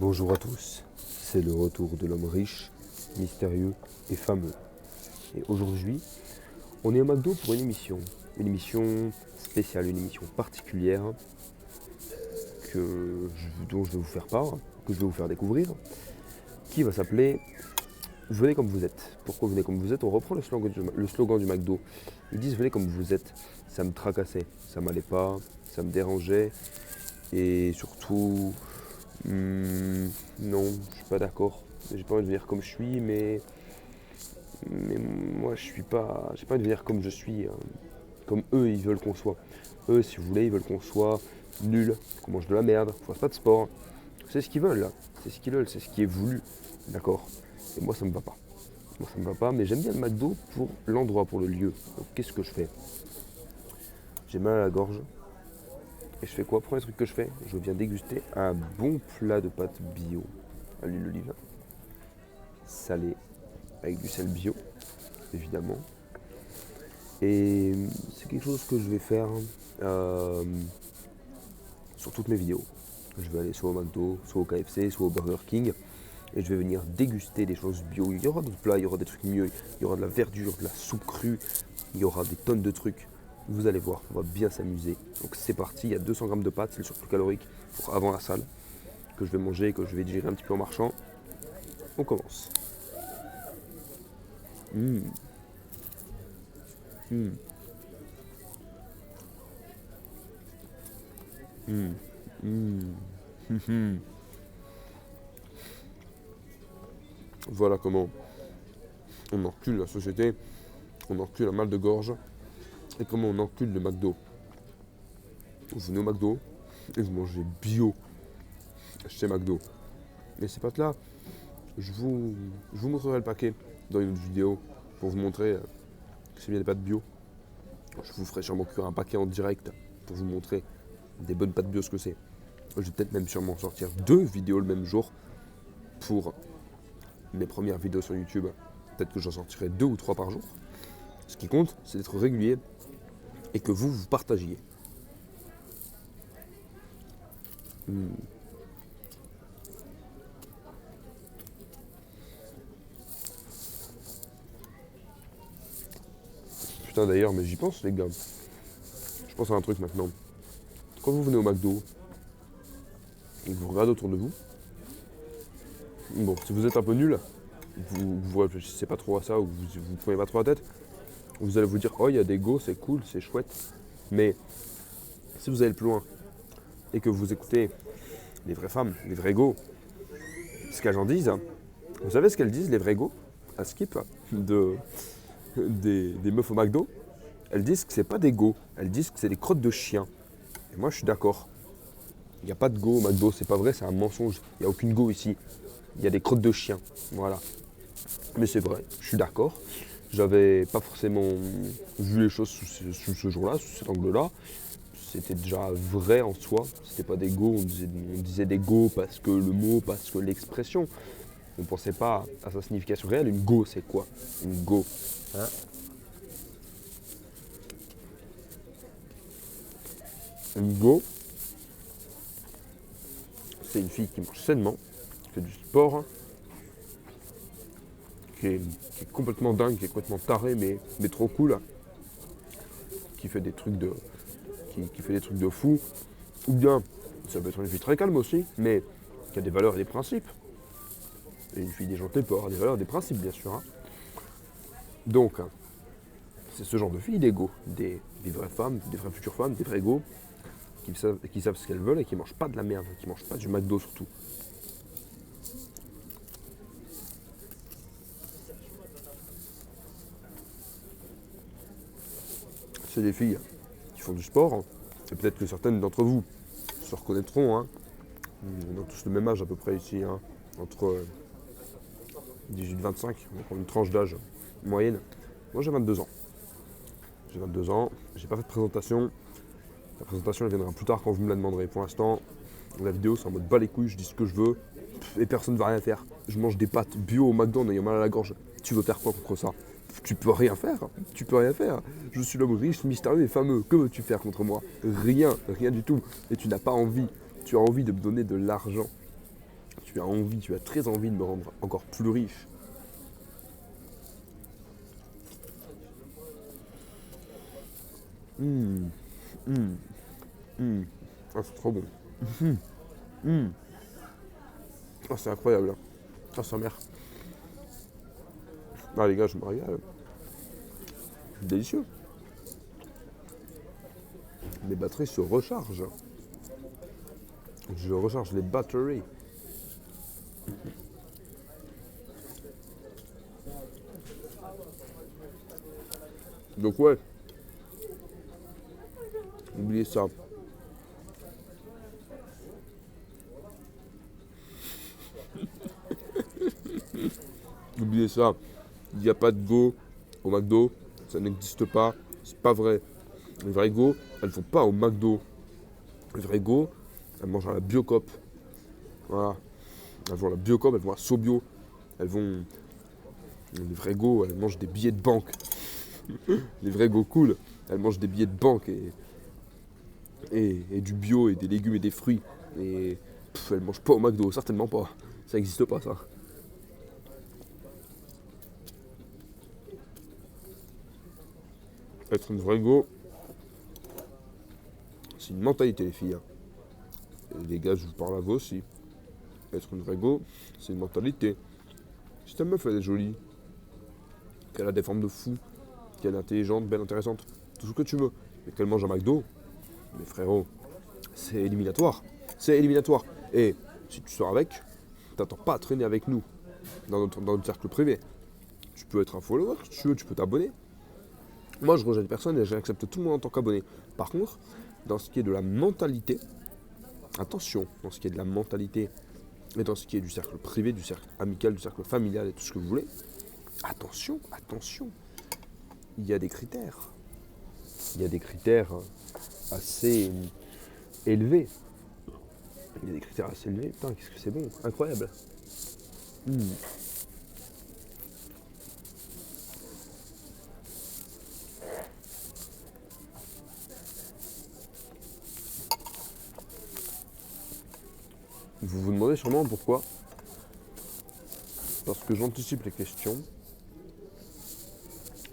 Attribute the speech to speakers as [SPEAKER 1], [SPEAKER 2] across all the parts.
[SPEAKER 1] Bonjour à tous, c'est le retour de l'homme riche, mystérieux et fameux. Et aujourd'hui, on est au McDo pour une émission spéciale, une émission particulière dont je vais vous faire part, que je vais vous faire découvrir, qui va s'appeler Venez comme vous êtes. Pourquoi venez comme vous êtes? On reprend le slogan du McDo. Ils disent venez comme vous êtes. Ça me tracassait, ça m'allait pas, ça me dérangeait et surtout non, je suis pas d'accord. J'ai pas envie de venir comme je suis, mais moi je suis pas. J'ai pas envie de venir comme je suis, hein, comme eux ils veulent qu'on soit. Eux, si vous voulez, ils veulent qu'on soit nul, qu'on mange de la merde, qu'on fasse pas de sport. C'est ce qu'ils veulent là. C'est ce qu'ils veulent, c'est ce qui est voulu. D'accord. Et moi ça me va pas. Moi ça me va pas, mais j'aime bien le McDo pour l'endroit, pour le lieu. Donc qu'est-ce que je fais? J'ai mal à la gorge. Et je fais quoi? Premier truc que je fais, je viens déguster un bon plat de pâtes bio à l'huile d'olive, salé, avec du sel bio, évidemment. Et c'est quelque chose que je vais faire euh, sur toutes mes vidéos. Je vais aller soit au McDo, soit au KFC, soit au Burger King, et je vais venir déguster des choses bio. Il y aura d'autres plats, il y aura des trucs mieux, il y aura de la verdure, de la soupe crue, il y aura des tonnes de trucs. Vous allez voir, on va bien s'amuser. Donc c'est parti, il y a 200 grammes de pâtes, c'est le surplus calorique pour avant la salle, que je vais manger, que je vais digérer un petit peu en marchant. On commence. Mmh. Mmh. Mmh. Mmh. Voilà comment on encule la société, on encule un mal de gorge et comment on encule le McDo. Vous venez au McDo et vous mangez bio chez McDo. Et ces pâtes-là, je vous montrerai le paquet dans une autre vidéo pour vous montrer que c'est bien des pâtes bio. Je vous ferai sûrement cuire un paquet en direct pour vous montrer des bonnes pâtes bio ce que c'est. Je vais peut-être même sûrement sortir 2 vidéos le même jour pour mes premières vidéos sur YouTube. Peut-être que j'en sortirai 2 ou 3 par jour. Ce qui compte, c'est d'être régulier et que vous partagiez. Putain d'ailleurs, mais j'y pense les gars. Je pense à un truc maintenant. Quand vous venez au McDo et que vous regardez autour de vous, bon, si vous êtes un peu nul, vous réfléchissez pas trop à ça ou vous prenez pas trop la tête, vous allez vous dire oh il y a des go, c'est cool, c'est chouette. Mais si vous allez plus loin et que vous écoutez les vraies femmes, les vrais go, ce qu'elles en disent, vous savez ce qu'elles disent les vrais go à Skip des meufs au McDo? Elles disent que c'est pas des go, elles disent que c'est des crottes de chien. Et moi je suis d'accord. Il n'y a pas de go au McDo, c'est pas vrai, c'est un mensonge. Il n'y a aucune go ici. Il y a des crottes de chien. Voilà. Mais c'est vrai, je suis d'accord. J'avais pas forcément vu les choses sous ce jour-là, sous cet angle-là. C'était déjà vrai en soi. C'était pas des go, on disait des go parce que le mot, parce que l'expression. On pensait pas à sa signification réelle. Une go, c'est quoi? Une go. Hein? Une go, c'est une fille qui mange sainement, qui fait du sport, hein, qui est complètement dingue, qui est complètement tarée, mais trop cool, qui fait des trucs de, qui fait des trucs de fou. Ou bien, ça peut être une fille très calme aussi, mais qui a des valeurs et des principes. Et une fille déjantée peut avoir des valeurs et des principes, bien sûr. Hein. Donc, hein, c'est ce genre de filles, des go, des vraies femmes, des vraies futures femmes, des vrais go, qui savent ce qu'elles veulent et qui mangent pas de la merde, qui mangent pas du McDo surtout. C'est des filles qui font du sport, et peut-être que certaines d'entre vous se reconnaîtront. Hein. On a tous le même âge à peu près ici, hein, entre 18 et 25, donc on a une tranche d'âge moyenne. Moi j'ai 22 ans. J'ai 22 ans, j'ai pas fait de présentation. La présentation elle viendra plus tard quand vous me la demanderez. Pour l'instant, la vidéo c'est en mode bas les couilles, je dis ce que je veux, et personne ne va rien faire. Je mange des pâtes bio au McDo en ayant mal à la gorge. Tu veux faire quoi contre ça? Tu peux rien faire, tu peux rien faire. Je suis l'homme riche, mystérieux et fameux. Que veux-tu faire contre moi? Rien, rien du tout. Et tu n'as pas envie. Tu as envie de me donner de l'argent. tu as très envie de me rendre encore plus riche. Hum, hum, hum. Ah, c'est trop bon. Hum. Ah, c'est incroyable. Hein. Ah, sa mère. Ah, les gars, je me régale. C'est délicieux. Mes batteries se rechargent. Je recharge les batteries. Donc ouais, oubliez ça. Oubliez ça. Il n'y a pas de go au McDo. Ça n'existe pas. C'est pas vrai. Les vrais go, elles vont pas au McDo. Les vrais go, elles mangent à la Biocop. Voilà. Elles vont à la Biocop, elles vont à Sobio. Elles vont. Les vrais go, elles mangent des billets de banque. Les vrais go cool, elles mangent des billets de banque et du bio et des légumes et des fruits. Et elles mangent pas au McDo, certainement pas. Ça n'existe pas ça. Être une vraie go, c'est une mentalité les filles. Hein. Et les gars, je vous parle à vous aussi. Être une vraie go, c'est une mentalité. Si ta meuf elle est jolie, qu'elle a des formes de fou, qu'elle est intelligente, belle, intéressante, tout ce que tu veux, mais qu'elle mange un McDo, mais frérot, c'est éliminatoire. C'est éliminatoire. Et si tu sors avec, t'attends pas à traîner avec nous dans notre cercle privé. Tu peux être un follower, si tu veux, tu peux t'abonner. Moi, je rejette personne et j'accepte tout le monde en tant qu'abonné. Par contre, dans ce qui est de la mentalité, attention, dans ce qui est de la mentalité et dans ce qui est du cercle privé, du cercle amical, du cercle familial et tout ce que vous voulez, attention, attention, il y a des critères. Il y a des critères assez élevés. Il y a des critères assez élevés. Putain, qu'est-ce que c'est bon, incroyable. Mmh. Vous vous demandez sûrement pourquoi. Parce que j'anticipe les questions.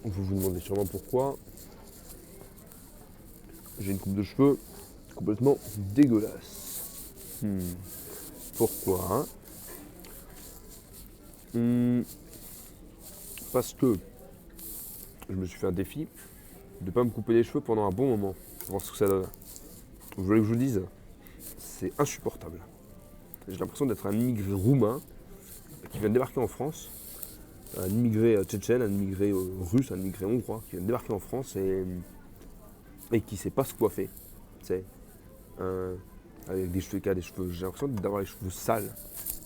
[SPEAKER 1] Vous vous demandez sûrement pourquoi j'ai une coupe de cheveux complètement dégueulasse. Pourquoi Parce que je me suis fait un défi de ne pas me couper les cheveux pendant un bon moment pour voir ce que ça donne. Vous voulez que je vous dise, c'est insupportable. J'ai l'impression d'être un immigré roumain qui vient de débarquer en France, un immigré tchétchène, un immigré russe, un immigré hongrois qui vient de débarquer en France et qui sait pas se coiffer. C'est avec des cheveux qui a des cheveux. J'ai l'impression d'avoir les cheveux sales.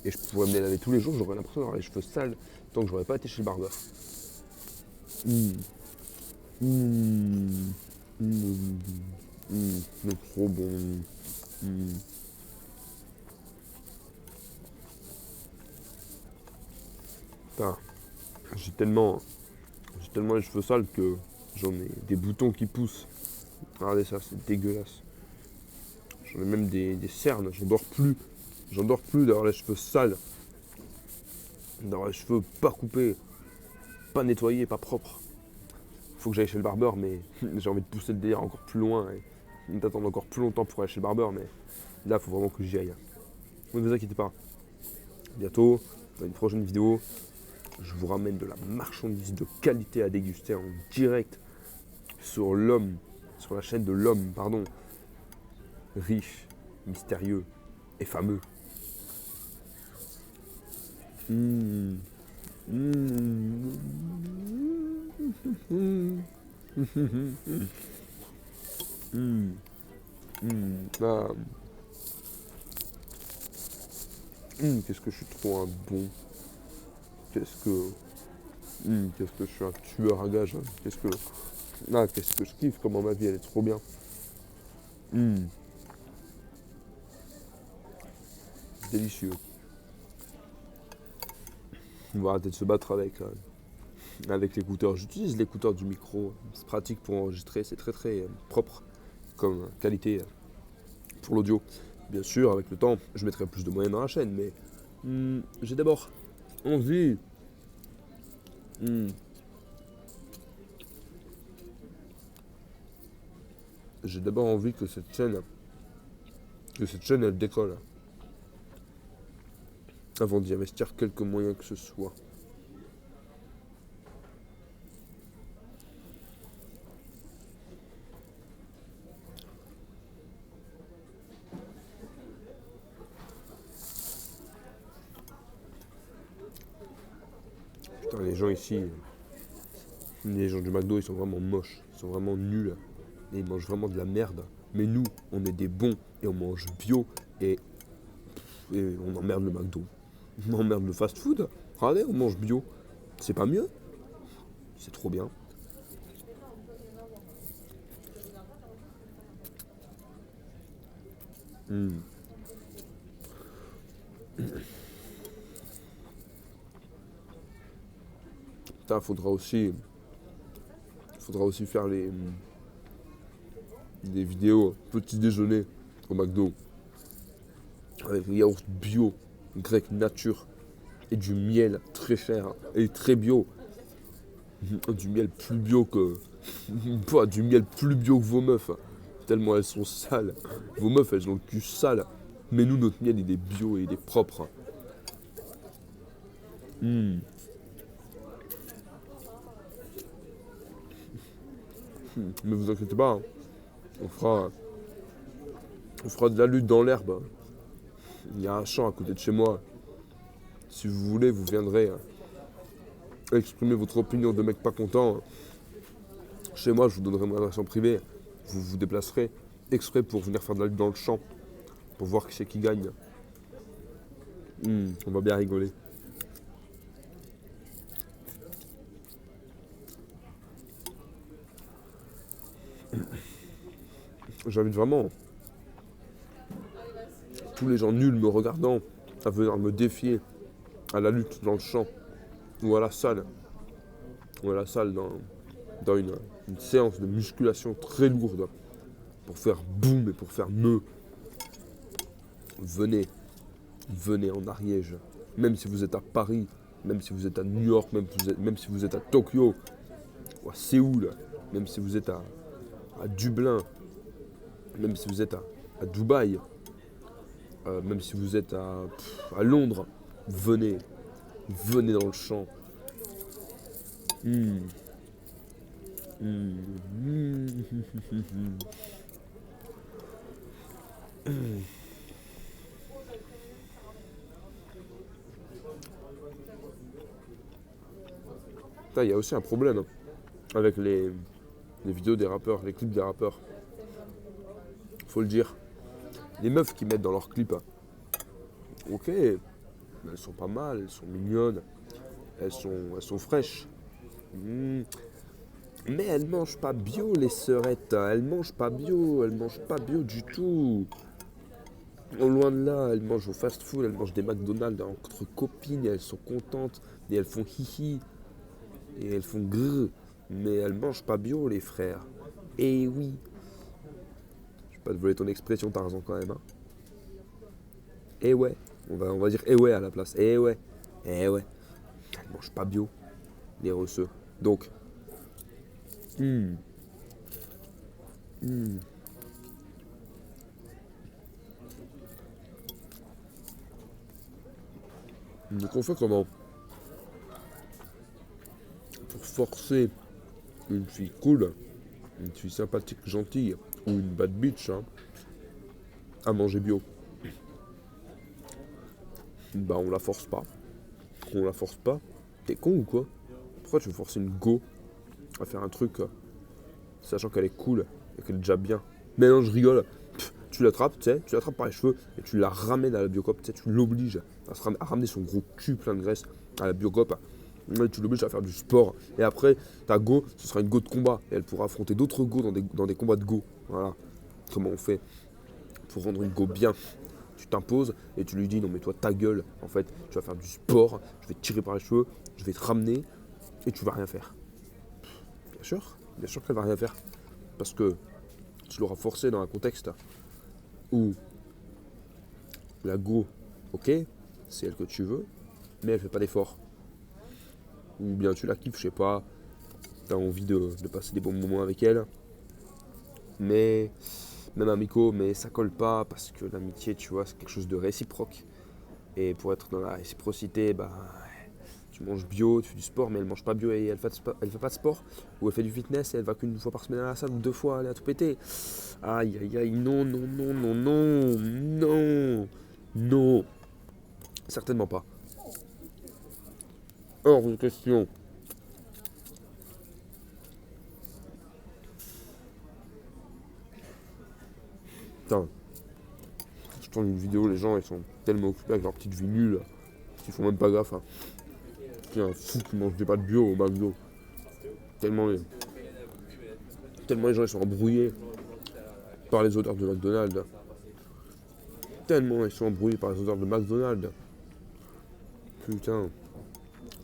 [SPEAKER 1] Et je pourrais me les laver tous les jours, j'aurais l'impression d'avoir les cheveux sales tant que j'aurais pas été chez le barbeur. C'est trop bon. Putain, j'ai tellement les cheveux sales que j'en ai des boutons qui poussent. Regardez ça, c'est dégueulasse. J'en ai même des cernes, j'en dors plus. J'en dors plus d'avoir les cheveux sales. D'avoir les cheveux pas coupés, pas nettoyés, pas propres. Faut que j'aille chez le barbeur, mais j'ai envie de pousser le délire encore plus loin et d'attendre encore plus longtemps pour aller chez le barbeur, mais là, faut vraiment que j'y aille. Ne vous inquiétez pas. Bientôt, dans une prochaine vidéo, je vous ramène de la marchandise de qualité à déguster en direct sur la chaîne de l'homme, pardon, riche, mystérieux et fameux. Ah. Qu'est-ce que je suis trop un bon. Qu'est-ce que je suis un tueur à gages. Hein. Qu'est-ce que je kiffe, comment ma vie elle est trop bien. Délicieux. On va arrêter de se battre avec l'écouteur. J'utilise l'écouteur du micro. C'est pratique pour enregistrer. C'est très très propre comme qualité pour l'audio. Bien sûr, avec le temps, je mettrai plus de moyens dans la chaîne, mais J'ai d'abord envie. hmm, J'ai d'abord envie que cette chaîne elle décolle, avant d'y investir quelques moyens que ce soit. Putain, les gens ici, les gens du McDo, ils sont vraiment moches, ils sont vraiment nuls, et ils mangent vraiment de la merde. Mais nous, on est des bons, et on mange bio, et, et on emmerde le McDo. On emmerde le fast-food. Regardez, on mange bio. C'est pas mieux? C'est trop bien. Hmm. Putain, faudra aussi faire des vidéos petit déjeuner au McDo avec des yaourts bio, grec nature et du miel très cher et très bio. Du miel plus bio que. Pas du miel plus bio que vos meufs. Tellement elles sont sales. Vos meufs elles ont le cul sale. Mais nous notre miel il est bio et il est propre. Hmm. Mais vous inquiétez pas, hein. On fera, on fera de la lutte dans l'herbe. Il y a un champ à côté de chez moi. Si vous voulez, vous viendrez exprimer votre opinion de mec pas content. Chez moi, je vous donnerai mon adresse en privé. Vous vous déplacerez exprès pour venir faire de la lutte dans le champ. Pour voir qui c'est qui gagne. On va bien rigoler. J'invite vraiment tous les gens nuls me regardant à venir me défier à la lutte dans le champ. Ou à la salle. Ou à la salle dans une séance de musculation très lourde. Pour faire boum et pour faire me. Venez. Venez en Ariège. Même si vous êtes à Paris, même si vous êtes à New York, même si vous êtes à Tokyo, ou à Séoul, même si vous êtes à Dublin, même si vous êtes à Dubaï, même si vous êtes à Londres, venez. Venez dans le champ. Hmm. Hmm. Putain, il y a aussi un problème avec les vidéos des rappeurs, les clips des rappeurs. Faut le dire. Les meufs qui mettent dans leurs clips, ok, elles sont pas mal, elles sont mignonnes, elles sont fraîches. Hmm. Mais elles mangent pas bio, les sœurettes. Elles mangent pas bio, elles mangent pas bio du tout. Loin de là, elles mangent au fast-food, elles mangent des McDonald's entre copines et elles sont contentes. Et elles font hihi. Et elles font grrr. Mais elles mangent pas bio, les frères. Et oui. Je vais pas te voler ton expression, t'as raison quand même. Hein. Et ouais. On va dire eh ouais à la place. Eh ouais. Eh ouais. Elles mangent pas bio, les resseux. Donc. Hmm. Hmm. Donc on fait comment? Pour forcer une fille cool, une fille sympathique, gentille, ou une bad bitch, hein, à manger bio. Bah on la force pas. On la force pas. T'es con ou quoi? Pourquoi tu veux forcer une go à faire un truc sachant qu'elle est cool et qu'elle est déjà bien? Mais non, je rigole. Tu l'attrapes, tu sais, tu l'attrapes par les cheveux et tu la ramènes à la Biocop, tu sais, tu l'obliges à ramener son gros cul plein de graisse à la Biocop. Ouais, tu l'obliges à faire du sport. Et après, ta go, ce sera une go de combat. Et elle pourra affronter d'autres go dans des combats de go. Voilà. Comment on fait pour rendre une go bien? Tu t'imposes et tu lui dis non mais toi ta gueule, en fait, tu vas faire du sport, je vais te tirer par les cheveux, je vais te ramener et tu vas rien faire. Bien sûr qu'elle va rien faire. Parce que tu l'auras forcé dans un contexte où la go, ok, c'est elle que tu veux, mais elle fait pas d'effort. Ou bien tu la kiffes, je sais pas, t'as envie de passer des bons moments avec elle, mais même amicaux, mais ça colle pas parce que l'amitié, tu vois, c'est quelque chose de réciproque. Et pour être dans la réciprocité, bah, tu manges bio, tu fais du sport, mais elle mange pas bio et elle fait pas de sport. Ou elle fait du fitness et elle va qu'une fois par semaine à la salle ou 2 fois, elle a tout pété. Aïe aïe aïe, non, non, non, non, non, non, non, certainement pas. Hors de question. Putain, je tourne une vidéo, les gens ils sont tellement occupés avec leur petite vie nulle qu'ils font même pas gaffe. Hein. Il y a un fou qui mange des pâtes bio au McDo. Tellement les, tellement les gens ils sont embrouillés par les odeurs de McDonald's. Tellement ils sont embrouillés par les odeurs de McDonald's. Putain,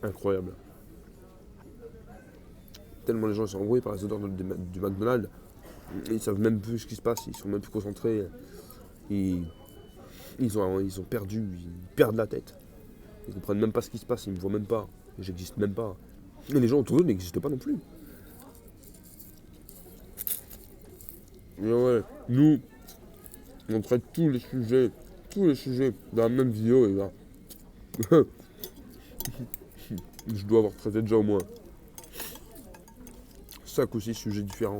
[SPEAKER 1] incroyable. Tellement les gens ils sont embrouillés par les odeurs du McDonald's. Ils savent même plus ce qui se passe, ils sont même plus concentrés. Ils ont perdu, ils perdent la tête. Ils comprennent même pas ce qui se passe, ils me voient même pas. J'existe même pas. Et les gens autour d'eux n'existent pas non plus. Mais ouais, nous, on traite tous les sujets dans la même vidéo et là. Je dois avoir traité déjà au moins 5 ou 6 sujets différents.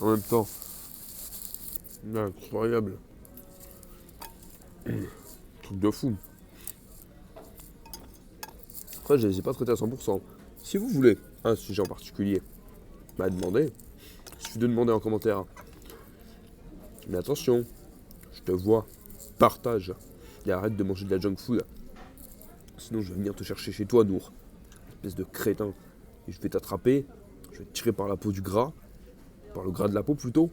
[SPEAKER 1] En même temps. Incroyable. Truc de fou. Après, je les ai pas traités à 100%. Si vous voulez un sujet en particulier, bah demandez. Il suffit de demander en commentaire. Mais attention, je te vois, partage. Et arrête de manger de la junk food. Sinon, je vais venir te chercher chez toi, Nour. Espèce de crétin. Et je vais t'attraper, je vais te tirer par la peau du gras, par le gras de la peau plutôt.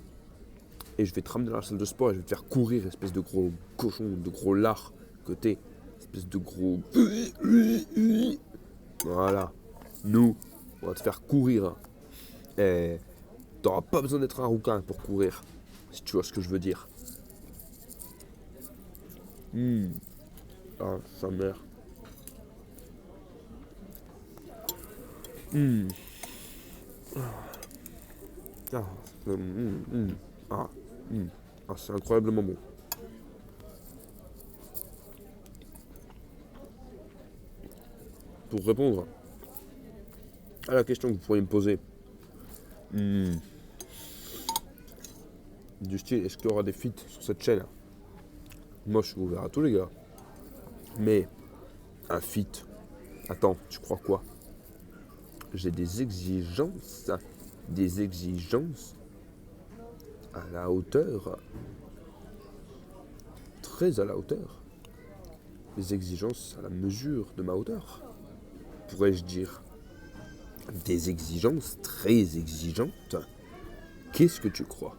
[SPEAKER 1] Et je vais te ramener dans la salle de sport et je vais te faire courir, espèce de gros cochon, de gros lard que t'es. Espèce de gros... Voilà. Nous, on va te faire courir. Et t'auras pas besoin d'être un rouquin pour courir. Si tu vois ce que je veux dire. Ah, sa mère. Ah, ah, ah, c'est incroyablement bon. Pour répondre à la question que vous pourriez me poser, du style, est-ce qu'il y aura des feats sur cette chaîne? Moi, je suis ouvert à tous les gars. Mais un feat, attends, tu crois quoi? J'ai des exigences à la hauteur, très à la hauteur. Des exigences à la mesure de ma hauteur, pourrais-je dire. Des exigences très exigeantes. Qu'est-ce que tu crois?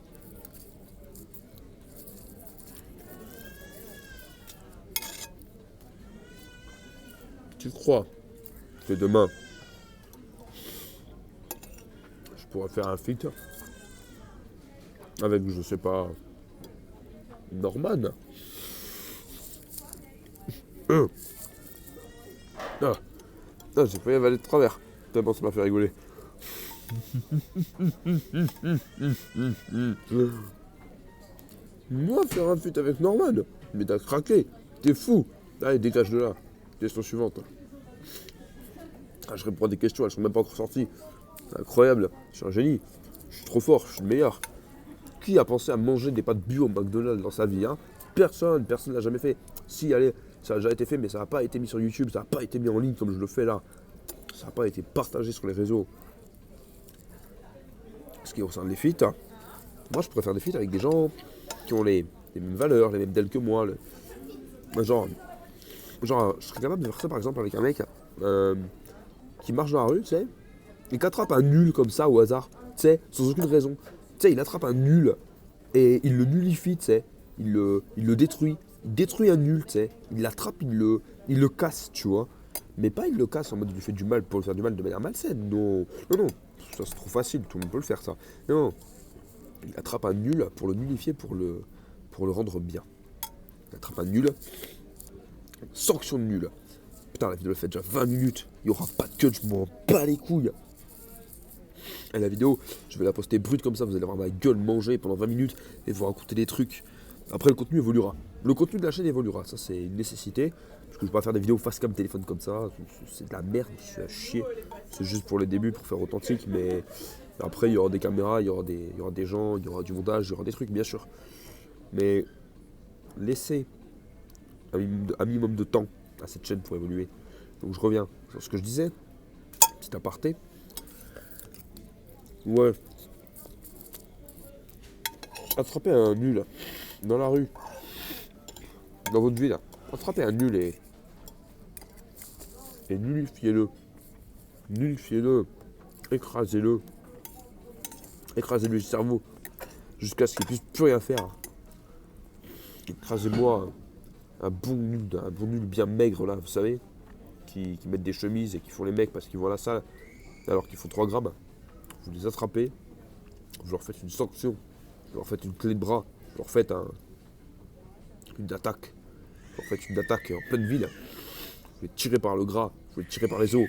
[SPEAKER 1] Tu crois que demain, je pourrais faire un feat avec, je sais pas, Norman? J'ai failli avaler de travers, tellement ça m'a fait rigoler. Moi, faire un feat avec Norman? Mais t'as craqué, t'es fou. Allez, dégage de là. Question suivante. Je réponds à des questions, elles sont même pas encore sorties. C'est incroyable, je suis un génie. Je suis trop fort, je suis le meilleur. Qui a pensé à manger des pâtes bio au McDonald's dans sa vie, hein? Personne ne l'a jamais fait. Si, allez, ça a déjà été fait, mais ça n'a pas été mis sur YouTube, ça n'a pas été mis en ligne comme je le fais là. Ça n'a pas été partagé sur les réseaux. Ce qui concerne les feats, moi je préfère des feats avec des gens qui ont les mêmes valeurs, les mêmes DEL que moi. Genre, je serais capable de faire ça par exemple avec un mec qui marche dans la rue, tu sais, et qui attrape un nul comme ça au hasard, tu sais, sans aucune raison. Tu sais, il attrape un nul et il le nullifie, tu sais, il le détruit. Il détruit un nul, tu sais, il l'attrape, il le casse, tu vois. Mais pas il le casse en mode il lui fait du mal pour lui faire du mal de manière malsaine, non. Non, ça c'est trop facile, tout le monde peut le faire ça. Non, il attrape un nul pour le nullifier, pour le rendre bien. Il attrape un nul Sanction de nul. Putain, la vidéo elle fait déjà 20 minutes. Il n'y aura pas de cut, je m'en bats les couilles. Et la vidéo, je vais la poster brute comme ça, vous allez voir ma gueule manger pendant 20 minutes et vous raconter des trucs. Après, le contenu évoluera. Le contenu de la chaîne évoluera, ça c'est une nécessité. Parce que je ne vais pas faire des vidéos face cam téléphone comme ça, c'est de la merde, c'est à chier. C'est juste pour les débuts, pour faire authentique, mais après il y aura des caméras, il y aura des gens, il y aura du montage, il y aura des trucs bien sûr. Mais laissez un minimum de temps à cette chaîne pour évoluer. Donc je reviens sur ce que je disais, petit aparté. Ouais. Attrapez un nul dans la rue, dans votre ville. Attrapez un nul et nullifiez-le. Nullifiez-le. Écrasez-le. Écrasez-lui le cerveau jusqu'à ce qu'il puisse plus rien faire. Écrasez-moi un bon nul bien maigre là, vous savez, qui mettent des chemises et qui font les mecs parce qu'ils vont à la salle alors qu'ils font 3 grammes. Vous les attrapez, vous leur faites une sanction, vous leur faites une clé de bras, vous leur faites une attaque. Vous leur faites une attaque en pleine ville. Vous les tirez par le gras, vous les tirez par les os.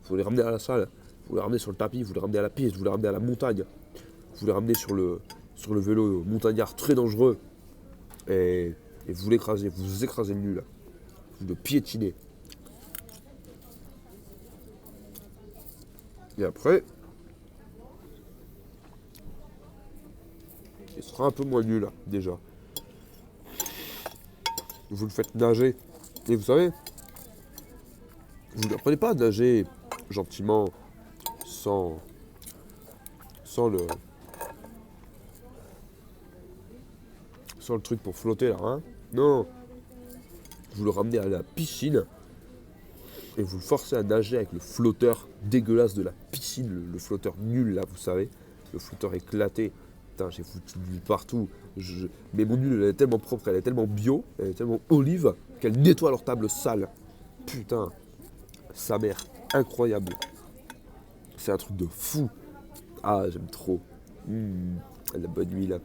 [SPEAKER 1] Vous les ramenez à la salle, vous les ramenez sur le tapis, vous les ramenez à la piste, vous les ramenez à la montagne. Vous les ramenez sur le vélo montagnard très dangereux. Et vous l'écrasez, vous écrasez le nul. Vous le piétinez. Et après, il sera un peu moins nul, déjà. Vous le faites nager. Et vous savez, vous n'apprenez pas à nager gentiment, sans le truc pour flotter là, hein. Non. Vous le ramenez à la piscine et vous le forcez à nager avec le flotteur dégueulasse de la piscine, le flotteur nul là, vous savez. Le flotteur éclaté. Putain, j'ai foutu de l'huile partout. Mais mon huile, elle est tellement propre, elle est tellement bio, elle est tellement olive, qu'elle nettoie leur table sale. Putain, sa mère, incroyable. C'est un truc de fou. Ah, j'aime trop. La bonne huile.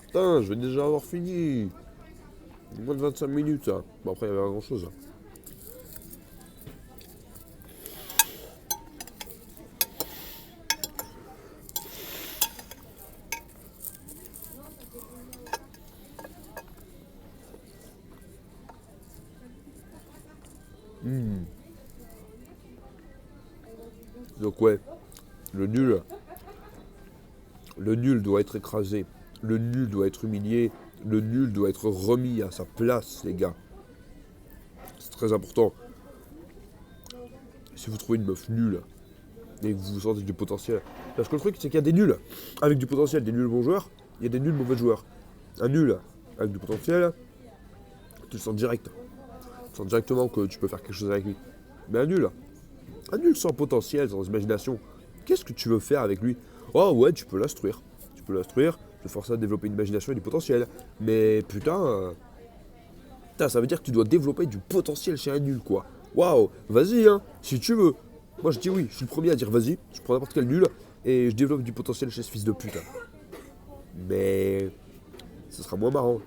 [SPEAKER 1] Putain, je vais déjà avoir fini. Moins de 25 minutes, ça. Bon, après, il n'y avait pas grand-chose. Donc, ouais, le nul doit être écrasé. Le nul doit être humilié. Le nul doit être remis à sa place, les gars. C'est très important. Si vous trouvez une meuf nulle et que vous sentez du potentiel. Parce que le truc, c'est qu'il y a des nuls avec du potentiel, des nuls bons joueurs, il y a des nuls mauvais joueurs. Un nul avec du potentiel, tu le sens direct. Tu sens directement que tu peux faire quelque chose avec lui. Mais un nul sans potentiel, sans imagination, qu'est-ce que tu veux faire avec lui? Oh ouais, tu peux l'instruire. Tu peux l'instruire, te forcer à développer une imagination et du potentiel. Mais putain, ça veut dire que tu dois développer du potentiel chez un nul, quoi. Waouh, vas-y, hein, si tu veux. Moi, je dis oui, je suis le premier à dire vas-y, je prends n'importe quel nul et je développe du potentiel chez ce fils de pute. Mais ce sera moins marrant.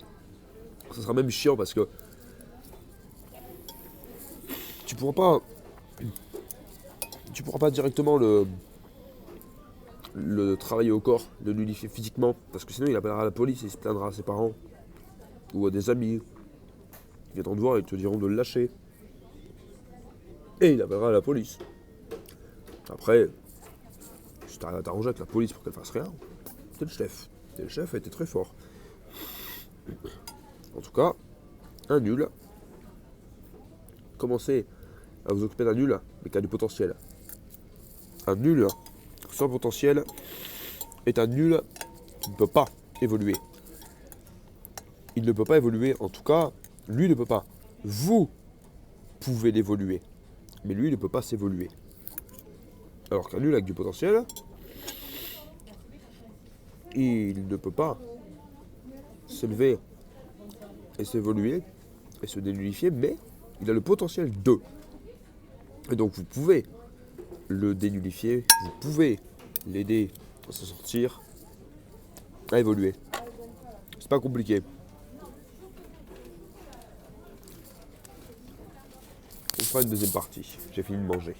[SPEAKER 1] Ce sera même chiant parce que tu pourras pas directement le travailler au corps, le nullifier physiquement, parce que sinon il appellera la police et il se plaindra à ses parents ou à des amis qui viendront te voir et te diront de le lâcher. Et il appellera la police. Après, si t'arrives à t'arranger avec la police pour qu'elle fasse rien, t'es le chef. T'es le chef et t'es très fort. En tout cas, un nul. Commencez à vous occuper d'un nul, mais qui a du potentiel. Un nul sans potentiel est un nul qui ne peut pas évoluer. Il ne peut pas évoluer, en tout cas, lui ne peut pas. Vous pouvez l'évoluer, mais lui ne peut pas s'évoluer. Alors qu'un nul avec du potentiel, il ne peut pas s'élever et s'évoluer et se dénullifier, mais il a le potentiel de. Et donc vous pouvez le dénulifier, vous pouvez l'aider à s'en sortir, à évoluer. C'est pas compliqué. On fera une deuxième partie. J'ai fini de manger.